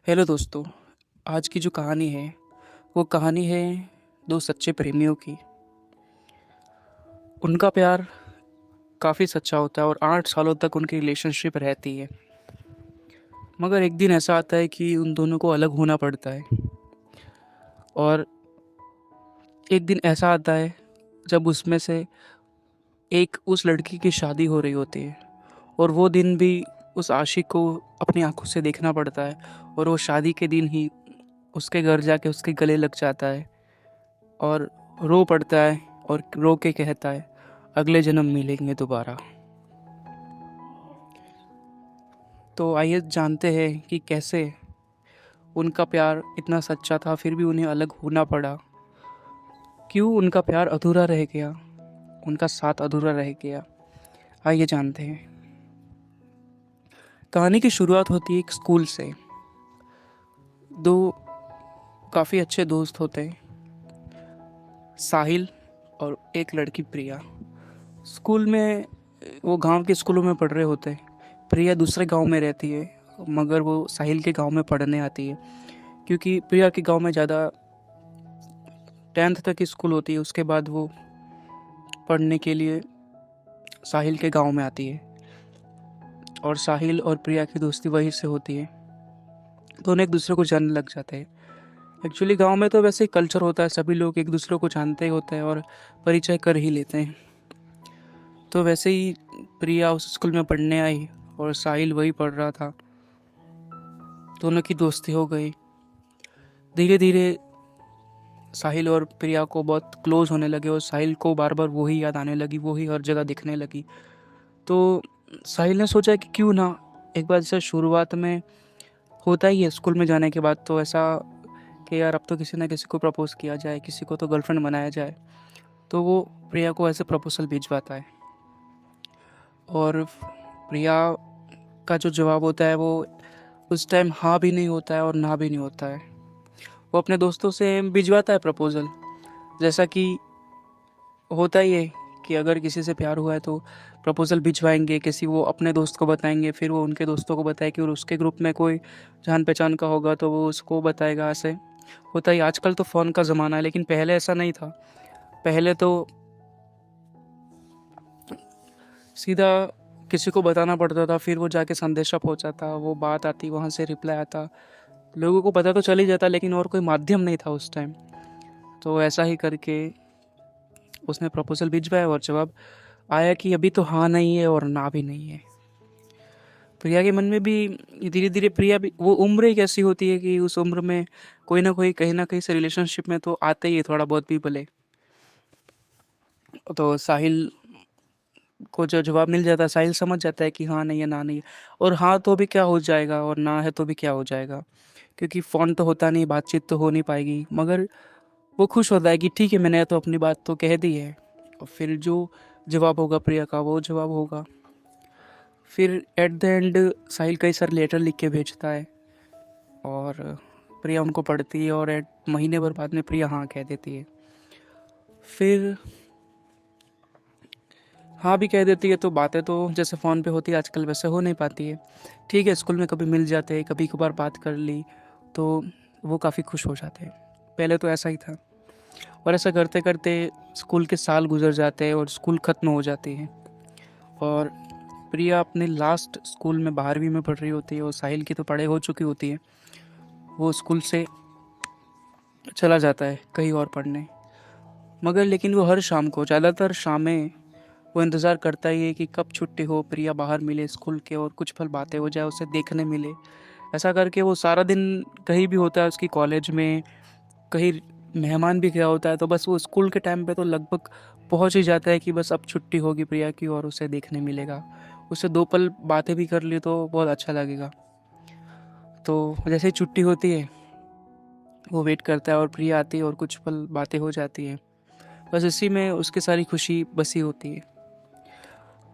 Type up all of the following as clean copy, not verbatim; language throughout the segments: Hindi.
हेलो दोस्तों। आज की जो कहानी है वो कहानी है दो सच्चे प्रेमियों की। उनका प्यार काफ़ी सच्चा होता है और 8 सालों तक उनकी रिलेशनशिप रहती है। मगर एक दिन ऐसा आता है कि उन दोनों को अलग होना पड़ता है। और एक दिन ऐसा आता है जब उसमें से एक उस लड़की की शादी हो रही होती है और वो दिन भी उस आशिक को अपनी आंखों से देखना पड़ता है। और वो शादी के दिन ही उसके घर जाके उसके गले लग जाता है और रो पड़ता है और रो के कहता है, अगले जन्म मिलेंगे दोबारा। तो आइए जानते हैं कि कैसे उनका प्यार इतना सच्चा था फिर भी उन्हें अलग होना पड़ा। क्यों उनका प्यार अधूरा रह गया, उनका साथ अधूरा रह गया। आइए जानते हैं। कहानी की शुरुआत होती है एक स्कूल से। दो काफ़ी अच्छे दोस्त होते हैं, साहिल और एक लड़की प्रिया। स्कूल में वो गांव के स्कूलों में पढ़ रहे होते हैं। प्रिया दूसरे गांव में रहती है मगर वो साहिल के गांव में पढ़ने आती है, क्योंकि प्रिया के गांव में ज़्यादा 10th तक की स्कूल होती है। उसके बाद वो पढ़ने के लिए साहिल के गांव में आती है और साहिल और प्रिया की दोस्ती वहीं से होती है। दोनों एक दूसरे को जानने लग जाते हैं। एक्चुअली गांव में तो वैसे ही कल्चर होता है, सभी लोग एक दूसरे को जानते ही होते हैं और परिचय कर ही लेते हैं। तो वैसे ही प्रिया उस स्कूल में पढ़ने आई और साहिल वही पढ़ रहा था। दोनों की दोस्ती हो गई। धीरे धीरे साहिल और प्रिया को बहुत क्लोज होने लगे और साहिल को बार बार वही याद आने लगी, वही हर जगह दिखने लगी। तो साहिल ने सोचा कि क्यों ना एक बार, जैसे शुरुआत में होता ही है स्कूल में जाने के बाद, तो ऐसा कि यार अब तो किसी ना किसी को प्रपोज किया जाए, किसी को तो गर्लफ्रेंड बनाया जाए। तो वो प्रिया को ऐसे प्रपोजल भिजवाता है और प्रिया का जो जवाब होता है वो उस टाइम हाँ भी नहीं होता है और ना भी नहीं होता है। वो अपने दोस्तों से भिजवाता है प्रपोजल। जैसा कि होता ही है कि अगर किसी से प्यार हुआ है तो प्रपोजल भिजवाएंगे, किसी वो अपने दोस्त को बताएंगे, फिर वो उनके दोस्तों को बताएगी और उसके ग्रुप में कोई जान पहचान का होगा तो वो उसको बताएगा। ऐसे होता ही। आजकल तो फ़ोन का ज़माना है लेकिन पहले ऐसा नहीं था। पहले तो सीधा किसी को बताना पड़ता था, फिर वो जाके संदेशा पहुंचाता, वो बात आती, वहाँ से रिप्लाई आता, लोगों को पता तो चल ही जाता लेकिन और कोई माध्यम नहीं था उस टाइम। तो ऐसा ही करके उसने प्रपोजल भिजवाया और जवाब आया कि अभी तो हाँ नहीं है और ना भी नहीं है। प्रिया के मन में भी धीरे धीरे, प्रिया भी, वो उम्र ही कैसी होती है कि उस उम्र में कोई ना कहीं से रिलेशनशिप में तो आते ही है थोड़ा बहुत भी भले। तो साहिल को जो जवाब मिल जाता है, साहिल समझ जाता है कि हाँ नहीं है ना नहीं है। और हाँ तो भी क्या हो जाएगा और ना है तो भी क्या हो जाएगा, क्योंकि फ़ोन तो होता नहीं, बातचीत तो हो नहीं पाएगी। मगर वो खुश होता है कि ठीक है, मैंने तो अपनी बात तो कह दी है और फिर जो जवाब होगा प्रिया का वो जवाब होगा। फिर एट द एंड साहिल कई सारे लेटर लिख के भेजता है और प्रिया उनको पढ़ती है और एट महीने भर बाद में प्रिया हाँ कह देती है। फिर हाँ भी कह देती है तो बातें तो जैसे फ़ोन पे होती है आजकल वैसे हो नहीं पाती है। ठीक है, स्कूल में कभी मिल जाते हैं, कभी कभार बात कर ली तो वो काफ़ी खुश हो जाते हैं। पहले तो ऐसा ही था। और ऐसा करते करते स्कूल के साल गुजर जाते हैं और स्कूल ख़त्म हो जाती है। और प्रिया अपने लास्ट स्कूल में 12वीं में पढ़ रही होती है और साहिल की तो पढ़ाई हो चुकी होती है। वो स्कूल से चला जाता है कहीं और पढ़ने। मगर लेकिन वो हर शाम को, ज़्यादातर शामें, वो इंतज़ार करता ही है कि कब छुट्टी हो, प्रिया बाहर मिले स्कूल के और कुछ पल बातें हो जाए, उसे देखने मिले। ऐसा करके वो सारा दिन कहीं भी होता है उसकी कॉलेज में, कहीं मेहमान भी गया होता है तो बस वो स्कूल के टाइम पे तो लगभग पहुंच ही जाता है कि बस अब छुट्टी होगी प्रिया की और उसे देखने मिलेगा। उससे दो पल बातें भी कर ली तो बहुत अच्छा लगेगा। तो जैसे ही छुट्टी होती है वो वेट करता है और प्रिया आती है और कुछ पल बातें हो जाती हैं। बस इसी में उसकी सारी खुशी बसी होती है।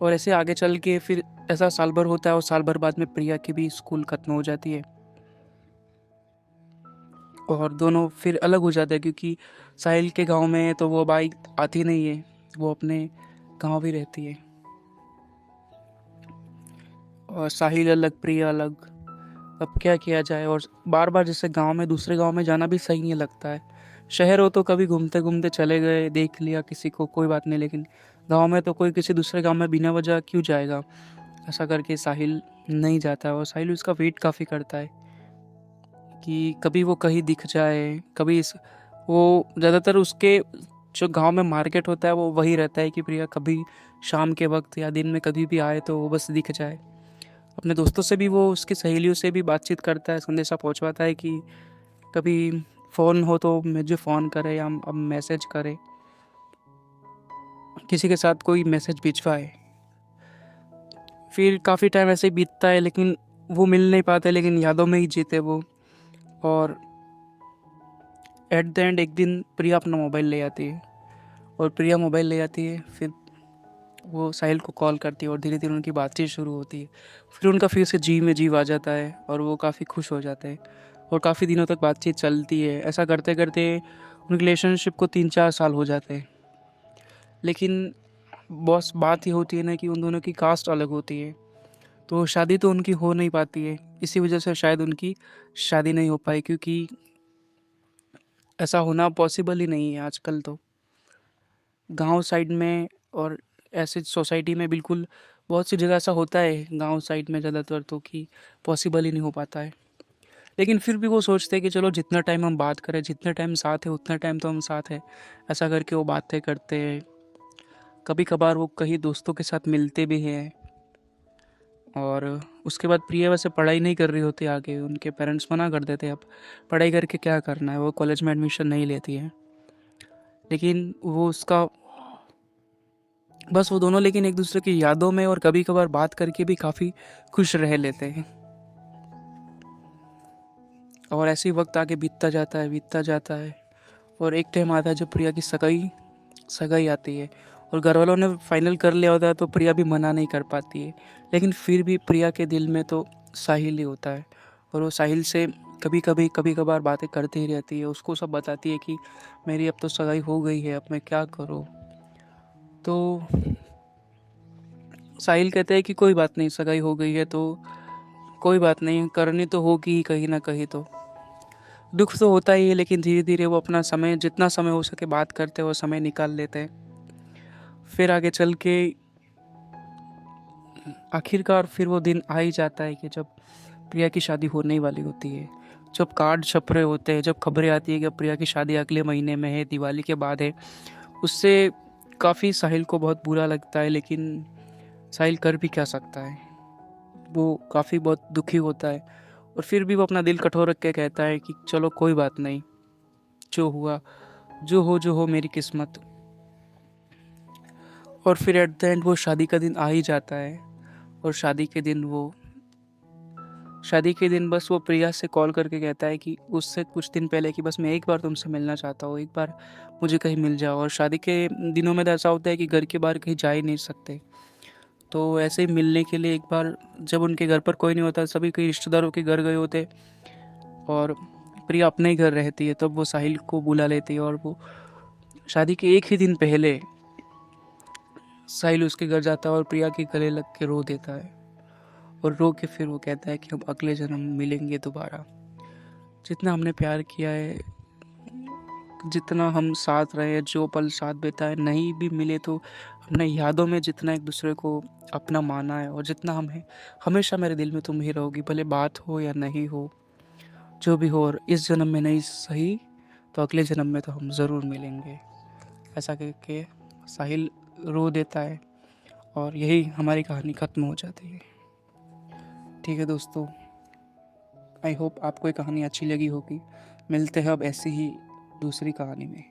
और ऐसे आगे चल के फिर ऐसा साल भर होता है और साल भर बाद में प्रिया की भी स्कूल खत्म हो जाती है और दोनों फिर अलग हो जाते हैं, क्योंकि साहिल के गांव में तो वो बाइक आती नहीं है, वो अपने गांव भी रहती है। और साहिल अलग, प्रिया अलग। अब क्या किया जाए। और बार बार जैसे गांव में दूसरे गांव में जाना भी सही नहीं लगता है। शहर हो तो कभी घूमते घूमते चले गए, देख लिया किसी को, कोई बात नहीं, लेकिन गांव में तो कोई किसी दूसरे गांव में बिना वजह क्यों जाएगा। ऐसा करके साहिल नहीं जाता है, और साहिल उसका वेट काफ़ी करता है कि कभी वो कहीं दिख जाए। वो ज़्यादातर उसके जो गांव में मार्केट होता है वो वही रहता है कि प्रिया कभी शाम के वक्त या दिन में कभी भी आए तो वो बस दिख जाए। अपने दोस्तों से भी, वो उसकी सहेलियों से भी बातचीत करता है, संदेशा पहुंचवाता है कि कभी फ़ोन हो तो मुझे फ़ोन करे या अब मैसेज करे, किसी के साथ कोई मैसेज भिजवाए। फिर काफ़ी टाइम ऐसे ही बीतता है, लेकिन वो मिल नहीं पाते, लेकिन यादों में ही जीते वो। और एट द एंड एक दिन प्रिया अपना मोबाइल ले आती है, और प्रिया मोबाइल ले आती है, फिर वो साहिल को कॉल करती है और धीरे धीरे उनकी बातचीत शुरू होती है। फिर उनका फिर से जी में जीव आ जाता है और वो काफ़ी खुश हो जाते हैं, और काफ़ी दिनों तक बातचीत चलती है। ऐसा करते करते उनकी रिलेशनशिप को 3-4 साल हो जाते हैं। लेकिन बस बात ही होती है ना कि उन दोनों की कास्ट अलग होती है, तो शादी तो उनकी हो नहीं पाती है। इसी वजह से शायद उनकी शादी नहीं हो पाई, क्योंकि ऐसा होना पॉसिबल ही नहीं है आजकल तो। गांव साइड में और ऐसे सोसाइटी में बिल्कुल बहुत सी जगह ऐसा होता है गांव साइड में ज़्यादातर तो, कि पॉसिबल ही नहीं हो पाता है। लेकिन फिर भी वो सोचते हैं कि चलो जितना टाइम हम बात करें, जितने टाइम साथ है उतना टाइम तो हम साथ हैं। ऐसा करके वो बातें करते हैं। कभी कभार वो कहीं दोस्तों के साथ मिलते भी हैं। और उसके बाद प्रिया वैसे पढ़ाई नहीं कर रही होती आगे, उनके पेरेंट्स मना कर देते हैं, अब पढ़ाई करके क्या करना है, वो कॉलेज में एडमिशन नहीं लेती है। लेकिन वो उसका बस वो दोनों लेकिन एक दूसरे की यादों में और कभी कभार बात करके भी काफ़ी खुश रह लेते हैं। और ऐसे ही वक्त आगे बीतता जाता है, बीतता जाता है। और एक टाइम आता है जब प्रिया की सगाई सगाई आती है, और घर वालों ने फाइनल कर लिया होता है, तो प्रिया भी मना नहीं कर पाती है। लेकिन फिर भी प्रिया के दिल में तो साहिल ही होता है, और वो साहिल से कभी कभार बातें करती ही रहती है। उसको सब बताती है कि मेरी अब तो सगाई हो गई है, अब मैं क्या करूँ। तो साहिल कहते हैं कि कोई बात नहीं, सगाई हो गई है तो कोई बात नहीं, करनी तो होगी ही कहीं ना कहीं तो। दुख तो होता ही है, लेकिन धीरे धीरे वो अपना समय, जितना समय हो सके बात करते हैं, वो समय निकाल लेते हैं। फिर आगे चल के आखिरकार फिर वो दिन आ ही जाता है कि जब प्रिया की शादी होने ही वाली होती है। जब कार्ड छप रहे होते हैं, जब खबरें आती है कि प्रिया की शादी अगले महीने में है, दिवाली के बाद है, उससे काफ़ी साहिल को बहुत बुरा लगता है। लेकिन साहिल कर भी क्या सकता है, वो काफ़ी बहुत दुखी होता है। और फिर भी वो अपना दिल कठोर रख के कहता है कि चलो कोई बात नहीं, जो हुआ जो हो मेरी किस्मत। और फिर एट द एंड वो शादी का दिन आ ही जाता है। और शादी के दिन बस वो प्रिया से कॉल करके कहता है कि उससे कुछ दिन पहले कि बस मैं एक बार तुमसे मिलना चाहता हूँ, एक बार मुझे कहीं मिल जाओ। और शादी के दिनों में तो ऐसा होता है कि घर के बाहर कहीं जा ही नहीं सकते, तो ऐसे ही मिलने के लिए एक बार जब उनके घर पर कोई नहीं होता, सभी कई रिश्तेदारों के घर गए होते, और प्रिया अपने ही घर रहती है, तब वो साहिल को बुला लेती है। और वो शादी के एक ही दिन पहले साहिल उसके घर जाता है और प्रिया के गले लग के रो देता है। और रो के फिर वो कहता है कि हम अगले जन्म मिलेंगे दोबारा। जितना हमने प्यार किया है, जितना हम साथ रहे, जो पल साथ बिताए, नहीं भी मिले तो हमने यादों में जितना एक दूसरे को अपना माना है, और जितना हमें हमेशा मेरे दिल में तुम ही रहोगी, भले बात हो या नहीं हो, जो भी हो। और इस जन्म में नहीं सही तो अगले जन्म में तो हम ज़रूर मिलेंगे। ऐसा करके साहिल रो देता है, और यही हमारी कहानी ख़त्म हो जाती है। ठीक है दोस्तों, आई होप आपको ये कहानी अच्छी लगी होगी। मिलते हैं अब ऐसी ही दूसरी कहानी में।